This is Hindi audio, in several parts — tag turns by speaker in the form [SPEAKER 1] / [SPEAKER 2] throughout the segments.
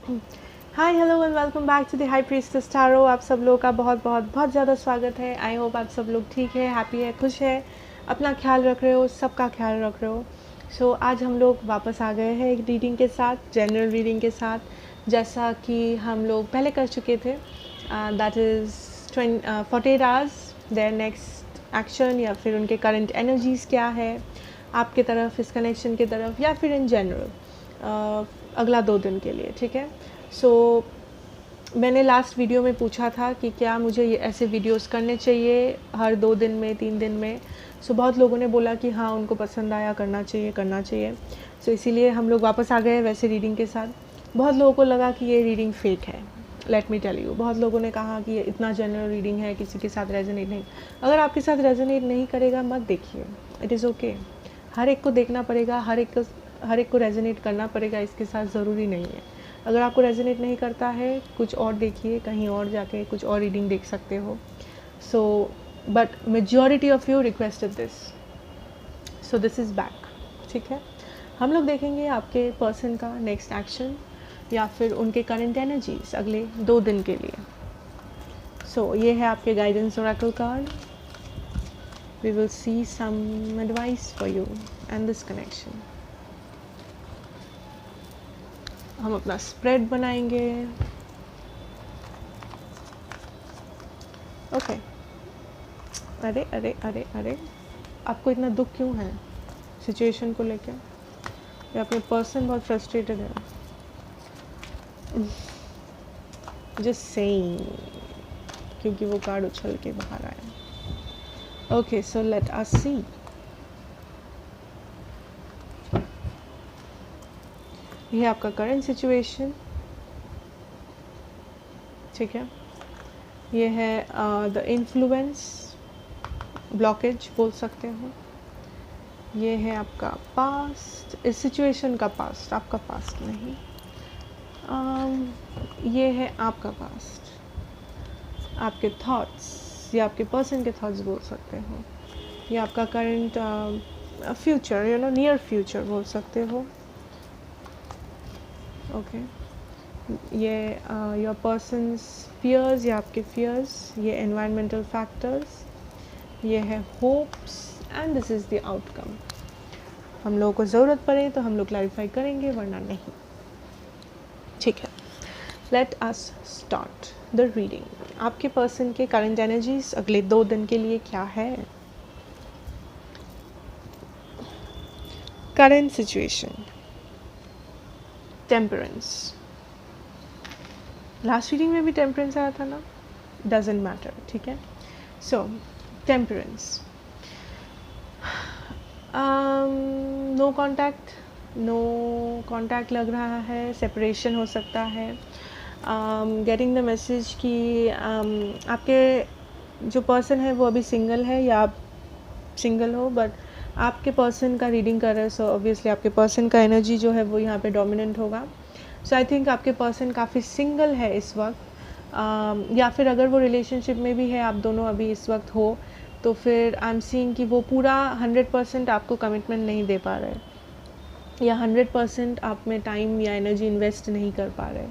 [SPEAKER 1] Hi hello and welcome back to the high priestess tarot. आप सब लोगों का बहुत बहुत बहुत ज़्यादा स्वागत है। आई होप आप सब लोग ठीक है, हैप्पी है, खुश है, अपना ख्याल रख रहे हो, सबका ख्याल रख रहे हो। सो आज हम लोग वापस आ गए हैं एक रीडिंग के साथ, जनरल रीडिंग के साथ, जैसा कि हम लोग पहले कर चुके थे। That is 48 hours their next action, या फिर उनके करंट एनर्जीज़ क्या है आपके तरफ, इस कनेक्शन की तरफ, या फिर इन जनरल अगला 2 दिन के लिए। ठीक है। सो मैंने लास्ट वीडियो में पूछा था कि क्या मुझे ये ऐसे वीडियोस करने चाहिए हर 2 दिन में, 3 दिन में। सो बहुत लोगों ने बोला कि हाँ उनको पसंद आया, करना चाहिए करना चाहिए। सो इसीलिए हम लोग वापस आ गए वैसे रीडिंग के साथ। बहुत लोगों को लगा कि ये रीडिंग फेक है, लेट मी टेल यू। बहुत लोगों ने कहा कि ये इतना जनरल रीडिंग है, किसी के साथ रेजोनेट नहीं। अगर आपके साथ रेजोनेट नहीं करेगा मत देखिए, इट इज़ ओके। हर एक को देखना पड़ेगा, हर एक को रेजोनेट करना पड़ेगा, इसके साथ ज़रूरी नहीं है। अगर आपको रेजोनेट नहीं करता है कुछ और देखिए, कहीं और जाके कुछ और रीडिंग देख सकते हो। So but majority of you requested this, so this is back. ठीक है। हम लोग देखेंगे आपके पर्सन का नेक्स्ट एक्शन या फिर उनके करंट एनर्जीज अगले 2 दिन के लिए। सो ये है आपके guidance oracle card. We will see some advice for you and this connection. हम अपना स्प्रेड बनाएंगे। ओके। अरे अरे अरे अरे, आपको इतना दुख क्यों है सिचुएशन को लेकर? या अपने पर्सन बहुत फ्रस्ट्रेटेड है? जस्ट सेइंग, क्योंकि वो कार्ड उछल के बाहर आया। ओके, सो लेट अस सी। ये आपका करंट सिचुएशन। ठीक है। ये है द इन्फ्लुएंस, ब्लॉकेज बोल सकते हो। ये है आपका पास्ट, इस सिचुएशन का पास्ट, आपका पास्ट नहीं। ये है आपका पास्ट, आपके थॉट्स या आपके पर्सन के थॉट्स बोल सकते हो। ये आपका current future, you know near future बोल सकते हो। ओके। ये योर पर्सनस फियर्स या आपके फियर्स, ये एनवायरमेंटल फैक्टर्स, ये है hopes and this is the outcome. हम लोगों को ज़रूरत पड़े तो हम लोग क्लैरिफाई करेंगे, वरना नहीं। ठीक है। Let us start the reading. आपके पर्सन के करंट एनर्जीज अगले 2 दिन के लिए क्या है? Current situation, temperance. Last reading में भी टेम्परेंस आया था ना, डजेंट मैटर। ठीक है। So temperance, no contact, no contact लग रहा है, सेपरेशन हो सकता है। गेटिंग द मैसेज कि आपके जो पर्सन है वो अभी सिंगल है या आप सिंगल हो, बट आपके पर्सन का रीडिंग कर रहे हो। सो ऑब्वियसली आपके पर्सन का एनर्जी जो है वो यहाँ पे डोमिनेंट होगा। सो आई थिंक आपके पर्सन काफ़ी सिंगल है इस वक्त, या फिर अगर वो रिलेशनशिप में भी है, आप दोनों अभी इस वक्त हो, तो फिर आई एम सीइंग कि वो पूरा 100% आपको कमिटमेंट नहीं दे पा रहे, या 100% आप में टाइम या एनर्जी इन्वेस्ट नहीं कर पा रहे।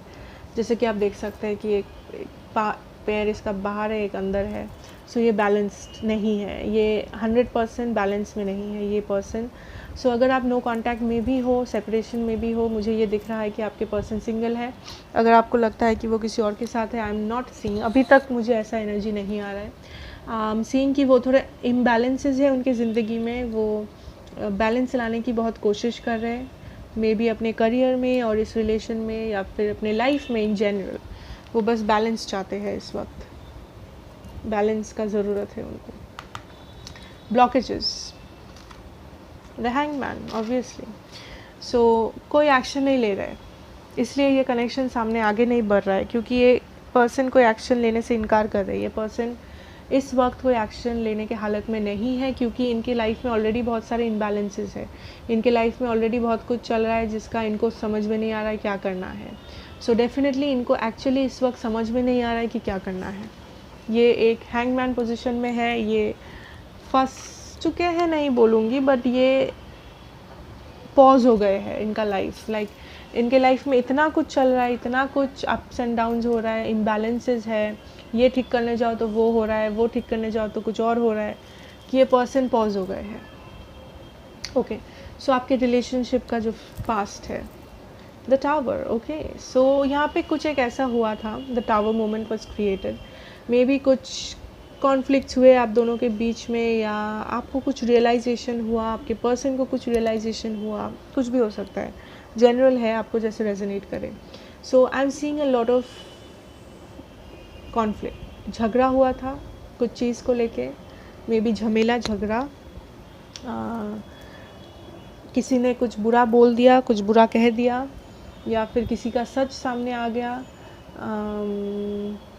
[SPEAKER 1] जैसे कि आप देख सकते हैं कि एक पैर इसका बाहर है, एक अंदर है। सो ये बैलेंस्ड नहीं है, ये 100% बैलेंस में नहीं है ये पर्सन। सो अगर आप नो कांटेक्ट में भी हो, सेपरेशन में भी हो, मुझे ये दिख रहा है कि आपके पर्सन सिंगल है। अगर आपको लगता है कि वो किसी और के साथ है, आई एम नॉट सीइंग, अभी तक मुझे ऐसा एनर्जी नहीं आ रहा है। सीइंग कि वो थोड़े इम्बैलेंसेस है उनकी ज़िंदगी में, वो बैलेंस लाने की बहुत कोशिश कर रहे हैं, मे बी अपने करियर में और इस रिलेशन में, या फिर अपने लाइफ में इन जनरल। वो बस बैलेंस चाहते हैं इस वक्त, बैलेंस का ज़रूरत है उनको। Blockages, the hangman obviously. So कोई एक्शन नहीं ले रहा है, इसलिए ये कनेक्शन सामने आगे नहीं बढ़ रहा है, क्योंकि ये पर्सन कोई एक्शन लेने से इनकार कर रही है। पर्सन इस वक्त कोई एक्शन लेने के हालत में नहीं है, क्योंकि इनके लाइफ में ऑलरेडी बहुत सारे इम्बैलेंसेस है। इनके लाइफ में ऑलरेडी बहुत कुछ चल रहा है जिसका इनको समझ में नहीं आ रहा है क्या करना है। सो डेफिनेटली इनको एक्चुअली इस वक्त समझ में नहीं आ रहा है कि क्या करना है। ये एक हैंगमैन पोजीशन में है, ये फंस चुके हैं नहीं बोलूँगी, बट ये पॉज हो गए हैं इनका लाइफ। लाइक इनके लाइफ में इतना कुछ चल रहा है, इतना कुछ अप्स एंड डाउन्स हो रहा है, इम्बैलेंसेस है, ये ठीक करने जाओ तो वो हो रहा है, वो ठीक करने जाओ तो कुछ और हो रहा है, कि ये पर्सन पॉज हो गए हैं। ओके, सो आपके रिलेशनशिप का जो पास्ट है, द टावर। ओके, सो यहाँ पे कुछ एक ऐसा हुआ था, the tower moment was created. May be कुछ कॉन्फ्लिक्ट्स हुए आप दोनों के बीच में, या आपको कुछ रियलाइजेशन हुआ, आपके पर्सन को कुछ रियलाइजेशन हुआ, कुछ भी हो सकता है, जनरल है, आपको जैसे रेजोनेट करे। So I am seeing a lot of conflict, झगड़ा हुआ था कुछ चीज़ को लेके, मे बी झमेला झगड़ा, किसी ने कुछ बुरा बोल दिया, कुछ बुरा कह दिया, या फिर किसी का सच सामने आ गया,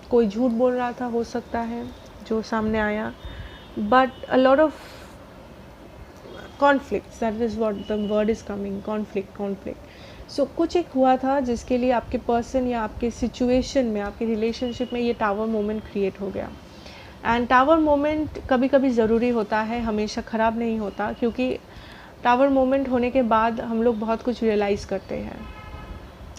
[SPEAKER 1] कोई झूठ बोल रहा था, हो सकता है, जो सामने आया, but a lot of conflict, that is what the word is coming, conflict. So कुछ एक हुआ था जिसके लिए आपके पर्सन या आपके सिचुएशन में, आपके रिलेशनशिप में ये टावर मोमेंट क्रिएट हो गया। एंड टावर मोमेंट कभी कभी ज़रूरी होता है, हमेशा ख़राब नहीं होता, क्योंकि टावर मोमेंट होने के बाद हम लोग बहुत कुछ रियलाइज़ करते हैं,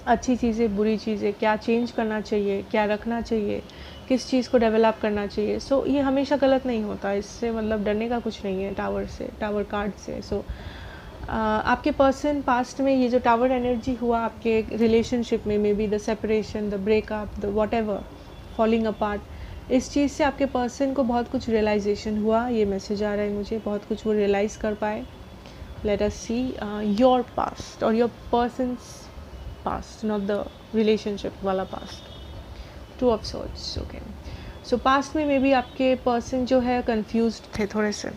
[SPEAKER 1] अच्छी चीज़ें, बुरी चीज़ें, क्या चेंज करना चाहिए, क्या रखना चाहिए, किस चीज़ को डेवलप करना चाहिए। सो ये हमेशा गलत नहीं होता, इससे मतलब डरने का कुछ नहीं है टावर से, टावर कार्ड से। सो आपके पर्सन पास्ट में ये जो टावर एनर्जी हुआ आपके रिलेशनशिप में, may be the separation, the breakup, the what ever, falling apart, इस चीज़ से आपके पर्सन को बहुत कुछ रियलाइजेशन हुआ, ये मैसेज आ रहा है मुझे, बहुत कुछ वो रियलाइज़ कर पाए। Let us see your past और your person's past, not the relationship वाला past. Two of swords. Okay, so past में मे बी आपके पर्सन जो है कंफ्यूज्ड थे थोड़े से,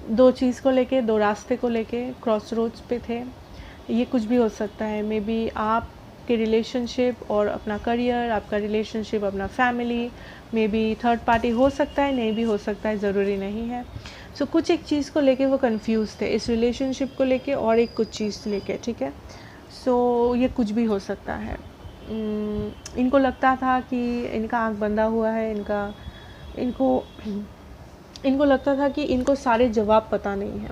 [SPEAKER 1] दो चीज़ को लेके, दो रास्ते को लेके क्रॉस रोड्स पे थे। ये कुछ भी हो सकता है, मे बी आपके रिलेशनशिप और अपना करियर, आपका रिलेशनशिप अपना family, may be third party हो सकता है, नहीं भी हो सकता है, ज़रूरी नहीं है। सो कुछ एक चीज़ को लेके वो कंफ्यूज थे, इस रिलेशनशिप को लेके और एक कुछ चीज़ लेके, ठीक है। सो ये कुछ भी हो सकता है। इनको लगता था कि इनका आँख बंधा हुआ है, इनको लगता था कि इनको सारे जवाब पता नहीं है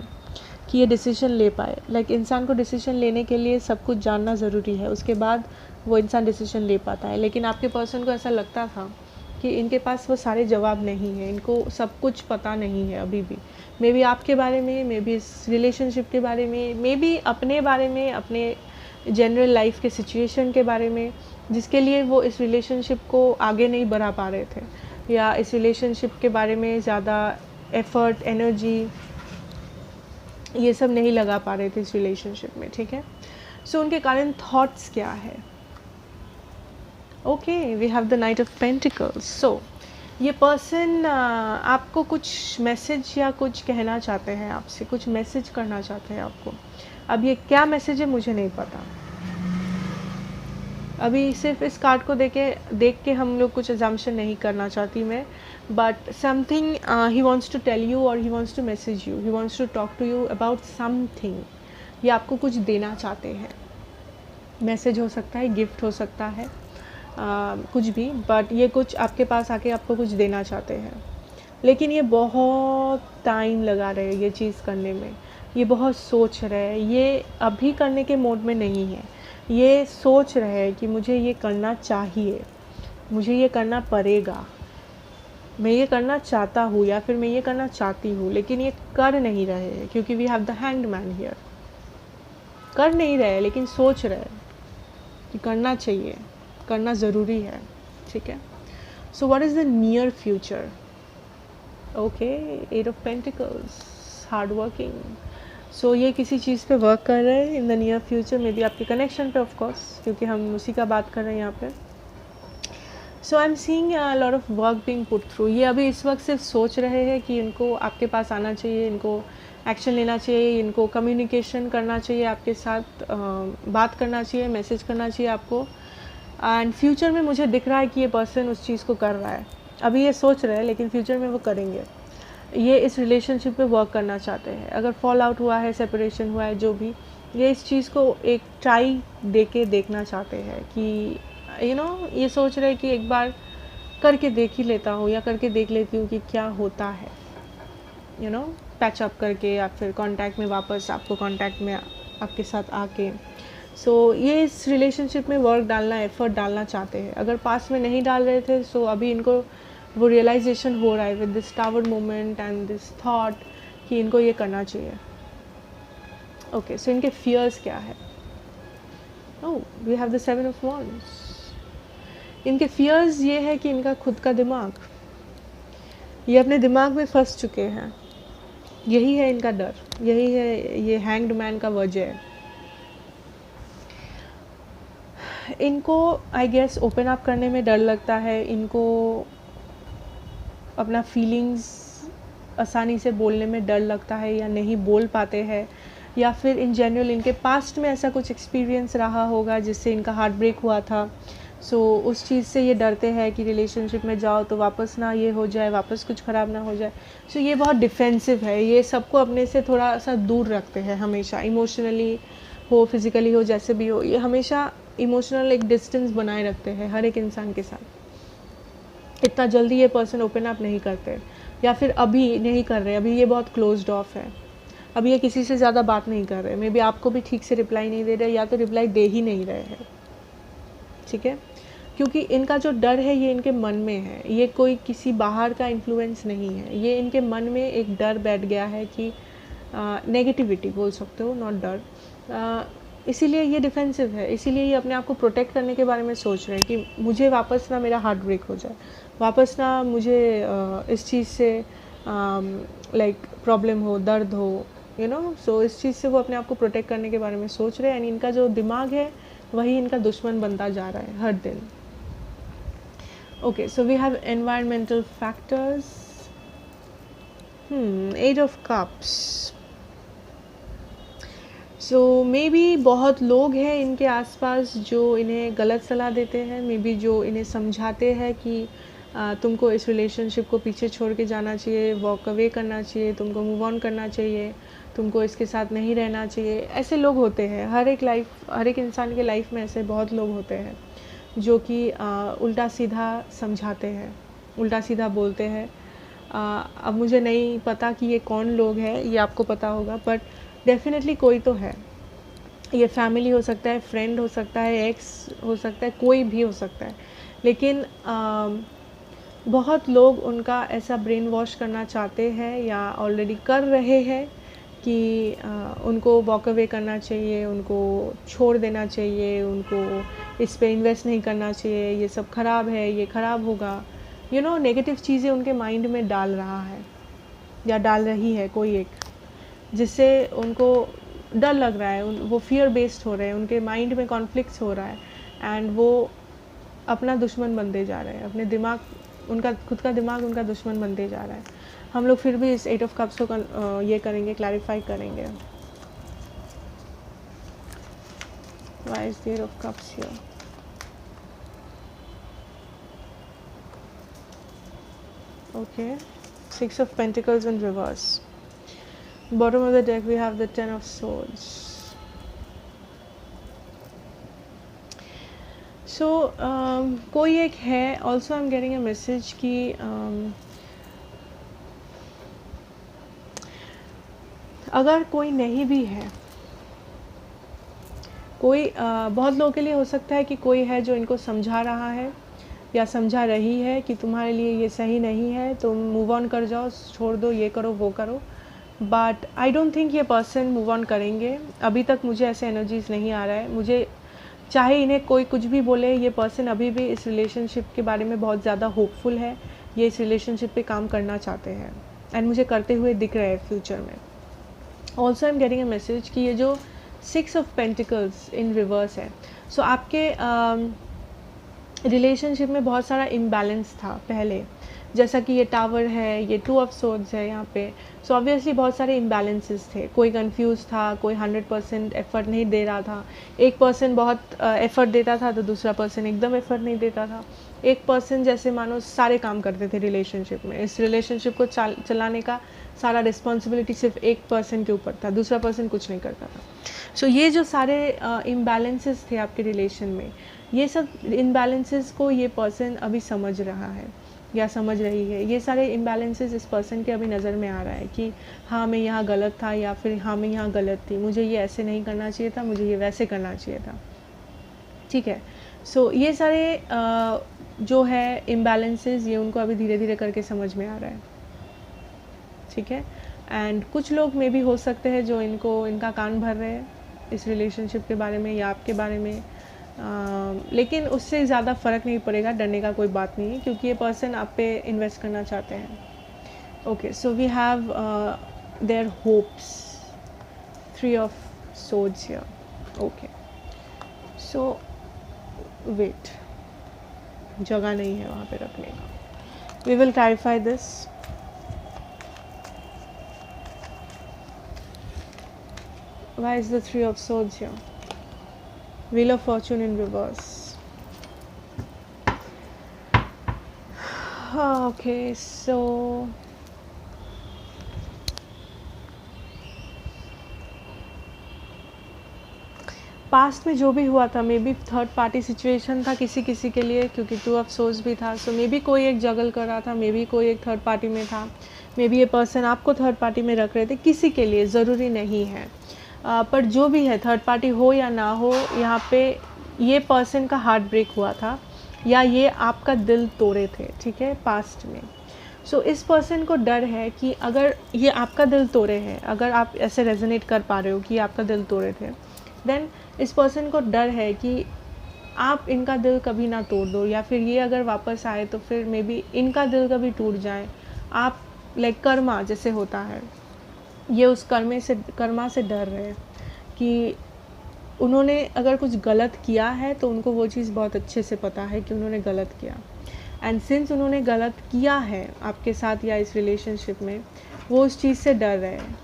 [SPEAKER 1] कि ये डिसीजन ले पाए। लाइक इंसान को डिसीजन लेने के लिए सब कुछ जानना ज़रूरी है, उसके बाद वो इंसान डिसीजन ले पाता है। लेकिन आपके पर्सन को ऐसा लगता था कि इनके पास वो सारे जवाब नहीं है, इनको सब कुछ पता नहीं है अभी भी। मे बी आपके बारे में, मे बी इस रिलेशनशिप के बारे में, मे बी अपने बारे में, अपने जनरल लाइफ के सिचुएशन के बारे में, जिसके लिए वो इस रिलेशनशिप को आगे नहीं बढ़ा पा रहे थे, या इस रिलेशनशिप के बारे में ज़्यादा एफर्ट, एनर्जी, ये सब नहीं लगा पा रहे थे इस रिलेशनशिप में, ठीक है। सो उनके कारण थॉट्स क्या है? Okay, we have the knight of pentacles. So ये पर्सन आपको कुछ मैसेज या कुछ कहना चाहते हैं, आपसे कुछ मैसेज करना चाहते हैं आपको। अब ये क्या मैसेज है मुझे नहीं पता, अभी सिर्फ इस कार्ड को देख के हम लोग कुछ अजम्पशन नहीं करना चाहती मैं, but something he wants to tell you, और he wants to message you, he wants to talk to you about something. ये आपको कुछ देना चाहते हैं, मैसेज हो सकता है, गिफ्ट हो सकता है, कुछ भी, बट ये कुछ आपके पास आके आपको कुछ देना चाहते हैं। लेकिन ये बहुत टाइम लगा रहे हैं ये चीज़ करने में, ये बहुत सोच रहे हैं, ये अभी करने के मोड में नहीं है। ये सोच रहे हैं कि मुझे ये करना चाहिए, मुझे ये करना पड़ेगा, मैं ये करना चाहता हूँ, या फिर मैं ये करना चाहती हूँ, लेकिन ये कर नहीं रहे हैं, क्योंकि we have the hanged man here. कर नहीं रहे लेकिन सोच रहे हैं कि करना चाहिए, करना ज़रूरी है, ठीक है। So what is the near future? Okay, eight of pentacles, hard working. So ये किसी चीज़ पे वर्क कर रहे हैं in the near future, may be आपके कनेक्शन पे, ऑफ कोर्स, क्योंकि हम उसी का बात कर रहे हैं यहाँ पे। So I am seeing a lot of work being put through. ये अभी इस वक्त सिर्फ सोच रहे हैं कि इनको आपके पास आना चाहिए, इनको एक्शन लेना चाहिए, इनको कम्युनिकेशन करना चाहिए, आपके साथ बात करना चाहिए, मैसेज करना चाहिए आपको। एंड फ्यूचर में मुझे दिख रहा है कि ये पर्सन उस चीज़ को कर रहा है। अभी ये सोच रहे हैं लेकिन फ्यूचर में वो करेंगे। ये इस रिलेशनशिप पे वर्क करना चाहते हैं। अगर फॉल आउट हुआ है, सेपरेशन हुआ है, जो भी, ये इस चीज़ को एक ट्राई दे के देखना चाहते हैं कि ये सोच रहे हैं कि एक बार करके देख ही लेता हूँ, या करके देख लेती हूँ कि क्या होता है, पैच अप करके, या फिर कांटेक्ट में वापस आपको कांटेक्ट में आपके साथ आके ये इस रिलेशनशिप में वर्क डालना, एफर्ट डालना चाहते हैं। अगर पास्ट में नहीं डाल रहे थे सो अभी इनको वो रियलाइजेशन हो रहा है with this tower moment and this thought कि इनको ये करना चाहिए। ओके, सो इनके फियर्स क्या है? Oh, we have the 7 of wands. इनके फियर्स ये है कि इनका खुद का दिमाग, ये अपने दिमाग में फंस चुके हैं। यही है इनका डर, यही है ये हैंग्ड मैन का वजह। इनको आई गेस ओपन अप करने में डर लगता है, इनको अपना फीलिंग्स आसानी से बोलने में डर लगता है या नहीं बोल पाते हैं, या फिर इन जनरल इनके पास्ट में ऐसा कुछ एक्सपीरियंस रहा होगा जिससे इनका हार्ट ब्रेक हुआ था। उस चीज़ से ये डरते हैं कि रिलेशनशिप में जाओ तो वापस ना ये हो जाए, वापस कुछ ख़राब ना हो जाए। ये बहुत डिफेंसिव है, ये सबको अपने से थोड़ा सा दूर रखते हैं हमेशा, इमोशनली हो, फिज़िकली हो, जैसे भी हो, ये हमेशा इमोशनल एक डिस्टेंस बनाए रखते हैं हर एक इंसान के साथ। इतना जल्दी ये पर्सन ओपन अप नहीं करते, या फिर अभी नहीं कर रहे, अभी ये बहुत क्लोज्ड ऑफ है, अभी ये किसी से ज़्यादा बात नहीं कर रहे, मे बी आपको भी ठीक से रिप्लाई नहीं दे रहे, या तो रिप्लाई दे ही नहीं रहे हैं। ठीक है, क्योंकि इनका जो डर है ये इनके मन में है, ये कोई किसी बाहर का इन्फ्लुएंस नहीं है, ये इनके मन में एक डर बैठ गया है कि नेगेटिविटी बोल सकते हो, नॉट डर। इसीलिए ये डिफेंसिव है, इसीलिए ये अपने आप को प्रोटेक्ट करने के बारे में सोच रहे हैं कि मुझे वापस ना मेरा हार्ट ब्रेक हो जाए, वापस ना मुझे इस चीज़ से लाइक प्रॉब्लम हो, दर्द हो, यू नो। इस चीज़ से वो अपने आप को प्रोटेक्ट करने के बारे में सोच रहे हैं, एंड इनका जो दिमाग है वही इनका दुश्मन बनता जा रहा है हर दिन। Okay, so we have environmental factors. 8 of cups. May be बहुत लोग हैं इनके आसपास जो इन्हें गलत सलाह देते हैं, मे बी जो इन्हें समझाते हैं कि तुमको इस रिलेशनशिप को पीछे छोड़ के जाना चाहिए, वॉक अवे करना चाहिए, तुमको मूव ऑन करना चाहिए, तुमको इसके साथ नहीं रहना चाहिए। ऐसे लोग होते हैं, हर एक इंसान के लाइफ में ऐसे बहुत लोग होते हैं जो कि उल्टा सीधा समझाते हैं, उल्टा सीधा बोलते हैं। अब मुझे नहीं पता कि ये कौन लोग हैं, ये आपको पता होगा, बट डेफिनेटली कोई तो है। ये फैमिली हो सकता है, फ्रेंड हो सकता है, एक्स हो सकता है, कोई भी हो सकता है, लेकिन बहुत लोग उनका ऐसा ब्रेन वॉश करना चाहते हैं या ऑलरेडी कर रहे हैं कि उनको वॉक अवे करना चाहिए, उनको छोड़ देना चाहिए, उनको इस पे इन्वेस्ट नहीं करना चाहिए, ये सब ख़राब है, ये ख़राब होगा, यू नो, नेगेटिव चीज़ें उनके माइंड में डाल रहा है या डाल रही है कोई एक, जिससे उनको डर लग रहा है, वो फियर बेस्ड हो रहे हैं, उनके माइंड में कॉन्फ्लिक्ट्स हो रहा है, एंड वो अपना दुश्मन बनते जा रहे हैं, अपने दिमाग, उनका खुद का दिमाग उनका दुश्मन बनते जा रहा है। हम लोग फिर भी इस 8 ऑफ कप्स को ये करेंगे, क्लैरिफाई करेंगे। Why is the 8 of cups here? Okay, 6 of pentacles in reverse. Bottom of the deck we have the 10 of swords. कोई एक है, also I'm getting a message कि अगर कोई नहीं भी है, कोई बहुत लोगों के लिए हो सकता है कि कोई है जो इनको समझा रहा है या समझा रही है कि तुम्हारे लिए ये सही नहीं है, तुम मूव ऑन कर जाओ, छोड़ दो, ये करो, वो करो। बट आई डोंट थिंक ये पर्सन मूव ऑन करेंगे, अभी तक मुझे ऐसे एनर्जीज नहीं आ रहा है। मुझे चाहे इन्हें कोई कुछ भी बोले, ये पर्सन अभी भी इस रिलेशनशिप के बारे में बहुत ज़्यादा होपफुल है, ये इस रिलेशनशिप पे काम करना चाहते हैं, एंड मुझे करते हुए दिख रहे हैं फ्यूचर में। Also I am getting a message कि ये जो 6 ऑफ पेंटिकल्स इन रिवर्स है, आपके रिलेशनशिप में बहुत सारा इम्बैलेंस था पहले, जैसा कि ये टावर है, ये 2 ऑफ सोर्ड्स है यहाँ पे। ऑब्वियसली बहुत सारे इम्बैलेंसेस थे, कोई कंफ्यूज था, कोई 100% एफर्ट नहीं दे रहा था, एक पर्सन बहुत एफर्ट देता था तो दूसरा पर्सन एकदम एफर्ट नहीं देता था, एक पर्सन जैसे मानो सारे काम करते थे रिलेशनशिप में, इस रिलेशनशिप को चलाने का सारा रिस्पॉन्सिबिलिटी सिर्फ एक पर्सन के ऊपर था, दूसरा पर्सन कुछ नहीं करता था। ये जो सारे इम्बैलेंसेस थे आपके रिलेशन में, ये सब इम्बैलेंसेस को ये पर्सन अभी समझ रहा है, या समझ रही है। ये सारे इम्बैलेंसेस इस पर्सन के अभी नज़र में आ रहा है कि हाँ मैं यहाँ गलत था, या फिर हाँ मैं यहाँ गलत थी, मुझे ये ऐसे नहीं करना चाहिए था, मुझे ये वैसे करना चाहिए था। ठीक है, सो ये सारे जो है इम्बैलेंसेस, ये उनको अभी धीरे धीरे करके समझ में आ रहा है। ठीक है, एंड कुछ लोग में भी हो सकते हैं जो इनका कान भर रहे हैं इस रिलेशनशिप के बारे में या आपके बारे में, लेकिन उससे ज़्यादा फ़र्क नहीं पड़ेगा, डरने का कोई बात नहीं है, क्योंकि ये पर्सन आप पे इन्वेस्ट करना चाहते हैं। Okay, so we have their hopes, 3 of swords here. Okay, so wait, जगह नहीं है वहाँ पे रखने का। We will clarify this. Why is the 3 of Swords here? Wheel of Fortune in reverse. Okay, so past में जो भी हुआ था, may be third party situation था किसी किसी के लिए, क्योंकि 2 ऑफ सोर्स भी था। सो मे बी कोई एक जगल कर रहा था, मे बी कोई एक थर्ड पार्टी में था, मे बी ये पर्सन आपको थर्ड पार्टी में रख रहे थे, किसी के लिए, ज़रूरी नहीं है। पर जो भी है, थर्ड पार्टी हो या ना हो, यहाँ पे ये पर्सन का हार्ट ब्रेक हुआ था या ये आपका दिल तोड़े थे। ठीक है, पास्ट में। सो इस पर्सन को डर है कि अगर ये आपका दिल तोड़े हैं, अगर आप ऐसे रेजोनेट कर पा रहे हो कि आपका दिल तोड़े थे, देन इस पर्सन को डर है कि आप इनका दिल कभी ना तोड़ दो, या फिर ये अगर वापस आए तो फिर मे बी इनका दिल कभी टूट जाए। आप लाइक कर्मा जैसे होता है, ये उस कर्मा से डर रहे हैं कि उन्होंने अगर कुछ गलत किया है तो उनको वो चीज़ बहुत अच्छे से पता है कि उन्होंने गलत किया, एंड सिंस उन्होंने गलत किया है आपके साथ या इस रिलेशनशिप में, वो उस चीज़ से डर रहे हैं,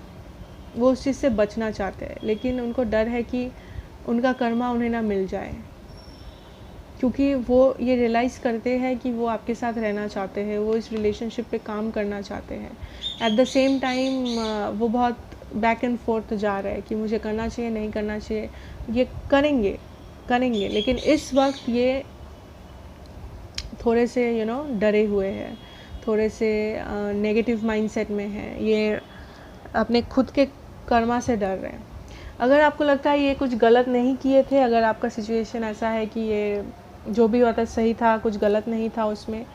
[SPEAKER 1] वो उस चीज़ से बचना चाहते हैं, लेकिन उनको डर है कि उनका कर्मा उन्हें ना मिल जाए, क्योंकि वो ये रियलाइज़ करते हैं कि वो आपके साथ रहना चाहते हैं, वो इस रिलेशनशिप पे काम करना चाहते हैं। एट द सेम टाइम वो बहुत बैक एंड फोर्थ जा रहे हैं कि मुझे करना चाहिए, नहीं करना चाहिए। ये करेंगे, लेकिन इस वक्त ये थोड़े से डरे हुए हैं, थोड़े से नेगेटिव माइंडसेट में हैं, ये अपने खुद के कर्मा से डर रहे हैं। अगर आपको लगता है ये कुछ गलत नहीं किए थे, अगर आपका सिचुएशन ऐसा है कि ये जो भी हुआ था सही था, कुछ गलत नहीं था उसमें,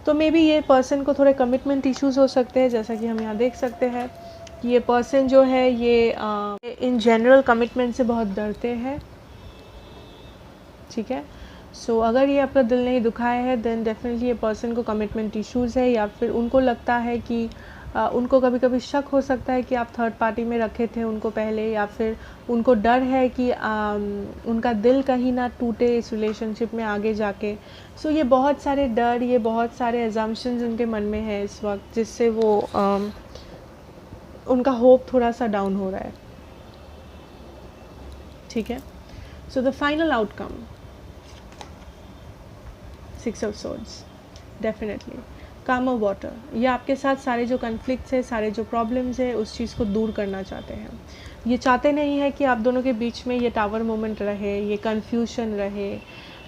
[SPEAKER 1] तो मे बी ये पर्सन को थोड़े कमिटमेंट इश्यूज हो सकते हैं, जैसा कि हम यहाँ देख सकते हैं कि ये पर्सन जो है ये इन जनरल कमिटमेंट से बहुत डरते हैं। ठीक है, सो अगर ये आपका दिल नहीं दुखाए है, देन डेफिनेटली ये पर्सन को कमिटमेंट इश्यूज़ है, या फिर उनको लगता है कि उनको कभी कभी शक हो सकता है कि आप थर्ड पार्टी में रखे थे उनको पहले, या फिर उनको डर है कि उनका दिल कहीं ना टूटे इस रिलेशनशिप में आगे जाके। सो ये बहुत सारे डर, ये बहुत सारे अजम्पशंस उनके मन में है इस वक्त, जिससे वो उनका होप थोड़ा सा डाउन हो रहा है। ठीक है, so the final outcome 6 of swords, definitely काम ऑफ वाटर। ये आपके साथ सारे जो कन्फ्लिक्ट्स है, सारे जो प्रॉब्लम्स है, उस चीज़ को दूर करना चाहते हैं। ये चाहते नहीं है कि आप दोनों के बीच में ये टावर मोमेंट रहे, ये कन्फ्यूशन रहे,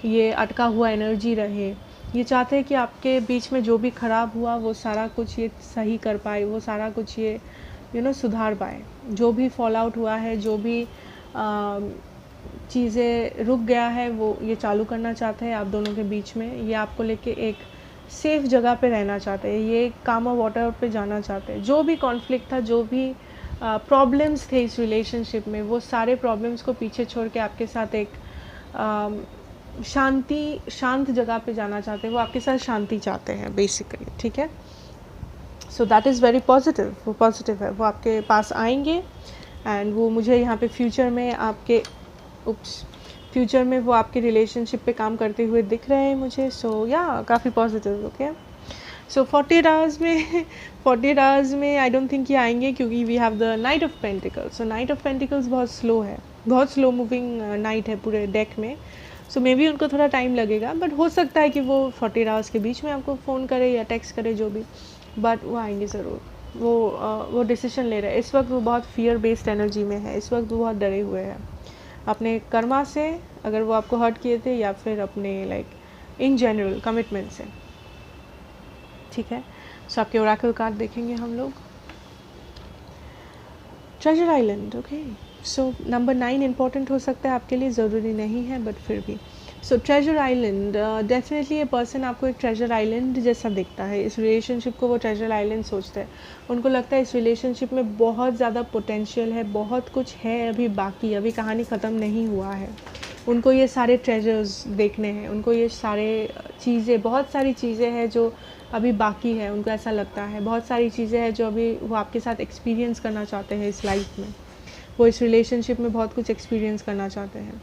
[SPEAKER 1] ये अटका हुआ एनर्जी रहे। ये चाहते हैं कि आपके बीच में जो भी ख़राब हुआ वो सारा कुछ ये सही कर पाए, वो सारा कुछ ये सुधार पाए। जो भी फॉल आउट हुआ है, जो भी चीज़ें रुक गया है, वो ये चालू करना चाहते हैं आप दोनों के बीच में। ये आपको लेके एक सेफ़ जगह पे रहना चाहते हैं, ये काम ऑफ वाटर पे जाना चाहते हैं। जो भी कॉन्फ्लिक्ट था, जो भी प्रॉब्लम्स थे इस रिलेशनशिप में, वो सारे प्रॉब्लम्स को पीछे छोड़ के आपके साथ एक शांत जगह पे जाना चाहते हैं। वो आपके साथ शांति चाहते हैं बेसिकली। ठीक है, so that is very positive. वो पॉजिटिव है, वो आपके पास आएंगे एंड वो मुझे यहाँ पे फ्यूचर में वो आपके रिलेशनशिप पे काम करते हुए दिख रहे हैं मुझे। सो या काफ़ी पॉजिटिव। ओके, सो 48 आवर्स में आई डोंट थिंक ये आएंगे, क्योंकि we have the knight of pentacles. So knight of pentacles बहुत स्लो है, बहुत स्लो मूविंग नाइट है पूरे डेक में। सो मे बी उनको थोड़ा टाइम लगेगा, बट हो सकता है कि वो 48 आवर्स के बीच में आपको फ़ोन करे या टेक्स्ट करे, जो भी, बट वो आएंगे ज़रूर। वो डिसीजन ले रहे हैं इस वक्त। वो बहुत फियर बेस्ड एनर्जी में है इस वक्त। वो बहुत डरे हुए हैं अपने कर्मा से, अगर वो आपको हर्ट किए थे, या फिर अपने लाइक इन जनरल कमिटमेंट से। ठीक है। सो आपके ओरेकल कार्ड देखेंगे हम लोग। Treasure island, okay. So number 9 important हो सकता है आपके लिए, ज़रूरी नहीं है बट फिर भी। सो ट्रेजर आइलैंड, डेफिनेटली ये पर्सन आपको एक ट्रेजर आइलैंड जैसा दिखता है। इस रिलेशनशिप को वो ट्रेजर आइलैंड सोचते हैं। उनको लगता है इस रिलेशनशिप में बहुत ज़्यादा पोटेंशियल है, बहुत कुछ है अभी बाकी, अभी कहानी ख़त्म नहीं हुआ है। उनको ये सारे ट्रेजर्स देखने हैं, उनको ये सारे चीज़ें, बहुत सारी चीज़ें हैं जो अभी बाकी है। उनको ऐसा लगता है बहुत सारी चीज़ें हैं जो अभी वो आपके साथ एक्सपीरियंस करना चाहते हैं इस लाइफ में। वो इस रिलेशनशिप में बहुत कुछ एक्सपीरियंस करना चाहते हैं।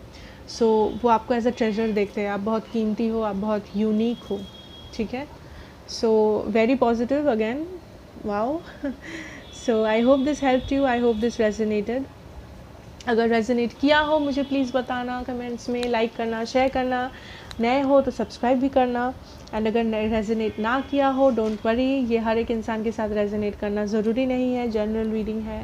[SPEAKER 1] सो वो आपको एज अ ट्रेजर देखते हैं। आप बहुत कीमती हो, आप बहुत यूनिक हो, ठीक है। So very positive again, wow. So I hope this helped you, I hope this resonated. अगर रेजोनेट किया हो मुझे प्लीज़ बताना कमेंट्स में, लाइक करना, शेयर करना, नए हो तो सब्सक्राइब भी करना। एंड अगर रेजोनेट ना किया हो, डोंट वरी, ये हर एक इंसान के साथ रेजोनेट करना ज़रूरी नहीं है, जनरल रीडिंग है।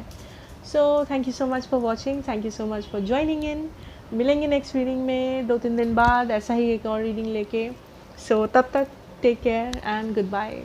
[SPEAKER 1] So thank you so much for watching, thank you so much for joining in. मिलेंगे नेक्स्ट रीडिंग में 2-3 दिन बाद ऐसा ही एक और रीडिंग लेके। सो तब तक take care and good bye.